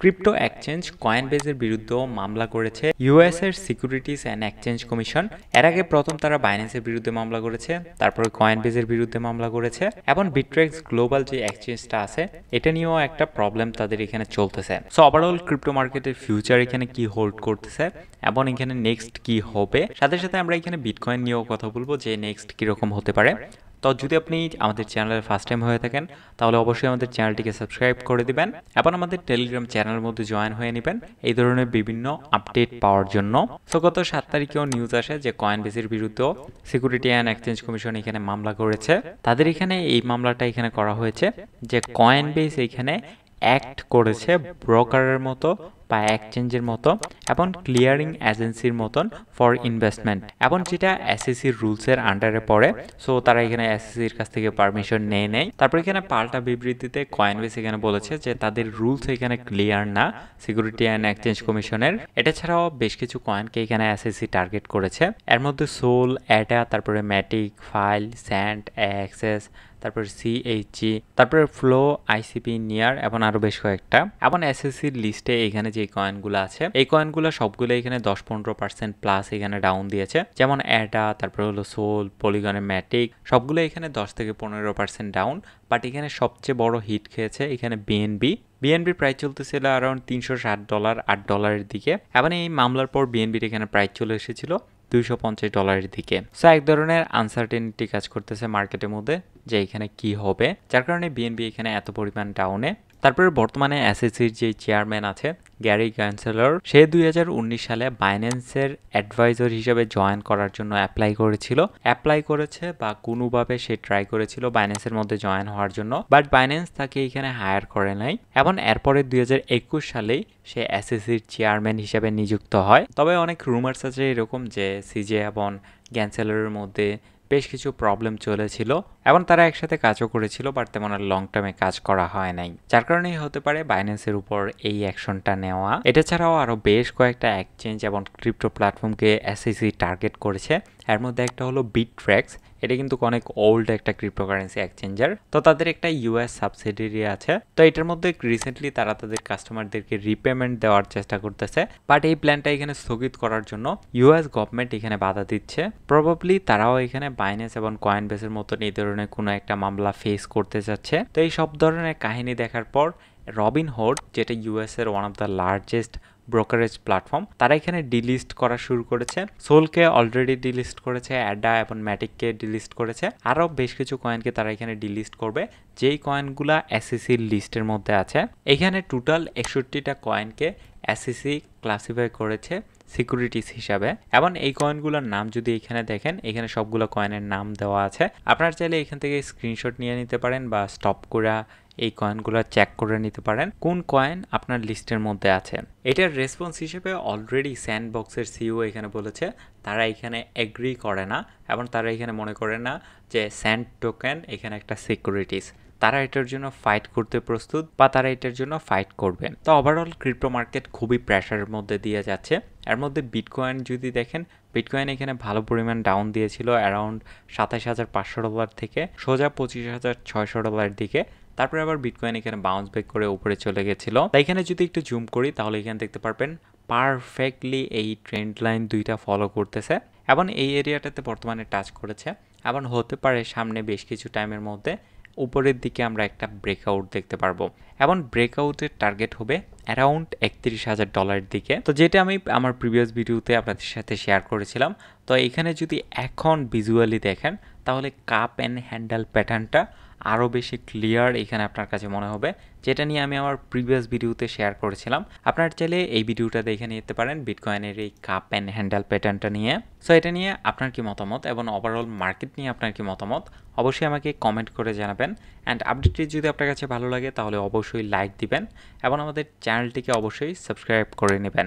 Crypto exchange কয়েনবেজের বিরুদ্ধেও মামলা করেছে ইউএস এর সিকিউরিটিজ অ্যান্ড এক্সচেঞ্জ কমিশন। এর আগে প্রথম তারা বাইন্যান্সের বিরুদ্ধে মামলা করেছে, তারপরে কয়েনবেজের বিরুদ্ধে মামলা করেছে, এবং বিট্রেক্স গ্লোবাল যে এক্সচেঞ্জটা আছে এটা নিয়েও একটা প্রবলেম তাদের এখানে চলতেছে। সো ওভারঅল ক্রিপ্টো মার্কেটের ফিউচার এখানে কি হোল্ড করতেছে এবং এখানে নেক্সট কি হবে, সাথে সাথে আমরা এখানে বিটকয়েন নিয়েও কথা বলবো যে নেক্সট কিরকম হতে পারে। তো যদি আপনি আমাদের চ্যানেলের ফার্স্ট টাইম হয়ে থাকেন তাহলে অবশ্যই আমাদের চ্যানেলটিকে সাবস্ক্রাইব করে দিবেন এবং আমাদের টেলিগ্রাম চ্যানেলের মধ্যে জয়েন হয়ে নেবেন এই ধরনের বিভিন্ন আপডেট পাওয়ার জন্য। সো গত 7 তারিখেও নিউজ আসে যে কয়েনবেজের বিরুদ্ধেও সিকিউরিটি অ্যান্ড এক্সচেঞ্জ কমিশন এখানে মামলা করেছে। তাদের এখানে এই মামলাটা এখানে করা হয়েছে যে কয়েনবেজ এখানে অ্যাক্ট করেছে ব্রোকারের মতো বা এক্সচেঞ্জের মতো এবং ক্লিয়ারিং এজেন্সির মতন ফর ইনভেস্টমেন্ট, এবং যেটা এসইসির রুলসের আন্ডারে পড়ে। সো তারা এখানে এসইসির কাছ থেকে পারমিশন নেয়। তারপর এখানে পাল্টা বিবৃতিতে কয়েনবেস এখানে বলেছে যে তাদের রুলস এখানে ক্লিয়ার না সিকিউরিটি অ্যান্ড এক্সচেঞ্জ কমিশনের। এটা ছাড়াও বেশ কিছু কয়েনকে এখানে এসইসি টার্গেট করেছে, এর মধ্যে সোল, অ্যাডা, তারপরে ম্যাটিক, ফাইল, স্যান্ড, অ্যাক্সেস, তারপরে সিএইচজি, তারপরে ফ্লো, আইসিপি, নিয়ার এবং আরো বেশ কয়েকটা। এবং এসএসসির লিস্টে এখানে যে কয়েনগুলো আছে এই কয়েনগুলো সবগুলো এখানে 10-15% প্লাস এখানে ডাউন দিয়েছে, যেমন অ্যাডা, তারপরে হলো সোল, পলিগনের ম্যাটিক, সবগুলো এখানে 10-15% ডাউন। বাট এখানে সবচেয়ে বড় হিট খেয়েছে এখানে বিএনবি প্রাইস চলতেছিল অ্যারাউন্ড $360, $8 দিকে, এবং এই মামলার পর বিএনবির এখানে প্রাইস চলে এসেছিল $250 দিকে। সো এক ধরনের আনসার্টেনিটি কাজ করতেছে মার্কেটের মধ্যে যে এখানে কি হবে, যার কারণে বিএনবি এখানে এত পরিমাণ ডাউনে। তারপরে বর্তমানে এসএসসির যে চেয়ারম্যান আছে গ্যারি গ্যান্সেলর, সে 2019 সালে বাইন্যান্সের অ্যাডভাইজার হিসেবে জয়েন করার জন্য অ্যাপ্লাই করেছে বা কোনোভাবে সে ট্রাই করেছিল বাইন্যান্সের মধ্যে জয়েন হওয়ার জন্য, বাট বাইন্যান্স তাকে এখানে হায়ার করে নাই। এবং এরপরে 2021 সালেই সে এসএসসির চেয়ারম্যান হিসেবে নিযুক্ত হয়। তবে অনেক রুমার্স আছে এরকম যে সিজে এবং গ্যান্সেলরের মধ্যে বেশ কিছু প্রবলেম চলেছিল এবং তারা একসাথে কাজও করেছিল, বাট তেমন আর লং টার্মে কাজ করা হয় নাই, যার কারণেই হতে পারে বাইন্যান্সের উপর এই অ্যাকশনটা নেওয়া। এটা ছাড়াও আরো বেশ কয়েকটা এক্সচেঞ্জ এবং ক্রিপ্টো প্ল্যাটফর্মকে এসইসি টার্গেট করেছে। এর মধ্যে একটা হলো বিট্রেক্স, এটা কিন্তু অনেক ওল্ড একটা ক্রিপ্টোকারেন্সি এক্সচেঞ্জার। তো তাদের একটা ইউএস সাবসিডিয়ারি আছে, তো এটার মধ্যে রিসেন্টলি তারা তাদের কাস্টমারদেরকে রিপেমেন্ট দেওয়ার চেষ্টা করতেছে, বাট এই প্ল্যানটা এখানে স্থগিত করার জন্য ইউএস গভর্নমেন্ট এখানে বাধা দিচ্ছে। প্রবাবলি তারাও এখানে বাইন্যান্স এবং কয়েনবেসের মতন এই ধরনের কোনো একটা মামলা ফেস করতে যাচ্ছে। তো এই সব ধরনের কাহিনী দেখার পর রবিনহুড, যেটা ইউএস এর one of the largest brokerage platform, তারা এখানে ডিলিস্ট করা শুরু করেছে। সোলকে অলরেডি ডিলিস্ট করেছে, অ্যাডা এবং ম্যাটিককে ডিলিস্ট করেছে, আরও বেশ কিছু কয়েনকে তারা এখানে ডিলিস্ট করবে যেই কয়েনগুলা এসইসির লিস্টের মধ্যে আছে। এখানে টোটাল 61টা কয়েনকে এসইসি ক্লাসিফাই করেছে সিকিউরিটিস হিসাবে, এবং এই কয়েনগুলোর নাম যদি এখানে দেখেন, এখানে সবগুলো কয়েনের নাম দেওয়া আছে। আপনারা চাইলে এখান থেকে স্ক্রিনশট নিয়ে নিতে পারেন বা স্টপ করে এই কয়েনগুলো চেক করে নিতে পারেন কোন কয়েন আপনার লিস্টের মধ্যে আছে। এটার রেসপন্স হিসেবে অলরেডি স্যান্ডবক্সের সিইও এখানে বলেছে তারা এখানে এগ্রি করে না এবং তারা এখানে মনে করে না যে স্যান্ড টোকেন এখানে একটা সিকিউরিটিস। তারা এটার জন্য ফাইট করতে প্রস্তুত বা তারা এটার জন্য ফাইট করবেন। তো ওভারঅল ক্রিপ্টো মার্কেট খুবই প্রেশারের মধ্যে দিয়ে যাচ্ছে। এর মধ্যে বিটকয়েন যদি দেখেন, বিটকয়েন এখানে ভালো পরিমাণ ডাউন দিয়েছিল অ্যারাউন্ড $27,500 থেকে সোজা $25,600 দিকে। তারপরে আবার বিটকয়েন এখানে বাউন্স ব্যাক করে উপরে চলে গেছিল। তাই এখানে যদি একটু জুম করি তাহলে এখানে দেখতে পারবেন পারফেক্টলি এই ট্রেন্ড লাইন দুইটা ফলো করতেছে এবং এই এরিয়াটাতে বর্তমানে টাচ করেছে এবং হতে পারে সামনে বেশ কিছু টাইমের মধ্যে উপরের দিকে আমরা একটা ব্রেকআউট দেখতে পারবো এবং ব্রেকআউটের টার্গেট হবে অ্যারাউন্ড $31,000 দিকে। তো যেটা আমি আমার প্রিভিয়াস ভিডিওতে আপনাদের সাথে শেয়ার করেছিলাম। তো এখানে যদি এখন ভিজুয়ালি দেখেন তাহলে কাপ অ্যান্ড হ্যান্ডেল প্যাটার্নটা আরও বেশি ক্লিয়ার এখানে আপনার কাছে মনে হবে, যেটা নিয়ে আমি আমার প্রিভিয়াস ভিডিওতে শেয়ার করেছিলাম। আপনার চাইলে এই ভিডিওটা দেখে নিতে পারেন বিটকয়েনের এই কাপ অ্যান্ড হ্যান্ডেল প্যাটার্নটা নিয়ে। সো এটা নিয়ে আপনার কি মতামত এবং ওভারঅল মার্কেট নিয়ে আপনার কি মতামত অবশ্যই আমাকে কমেন্ট করে জানাবেন। অ্যান্ড আপডেটটি যদি আপনার কাছে ভালো লাগে তাহলে অবশ্যই লাইক দিবেন এবং আমাদের চ্যানেলটিকে অবশ্যই সাবস্ক্রাইব করে নেবেন।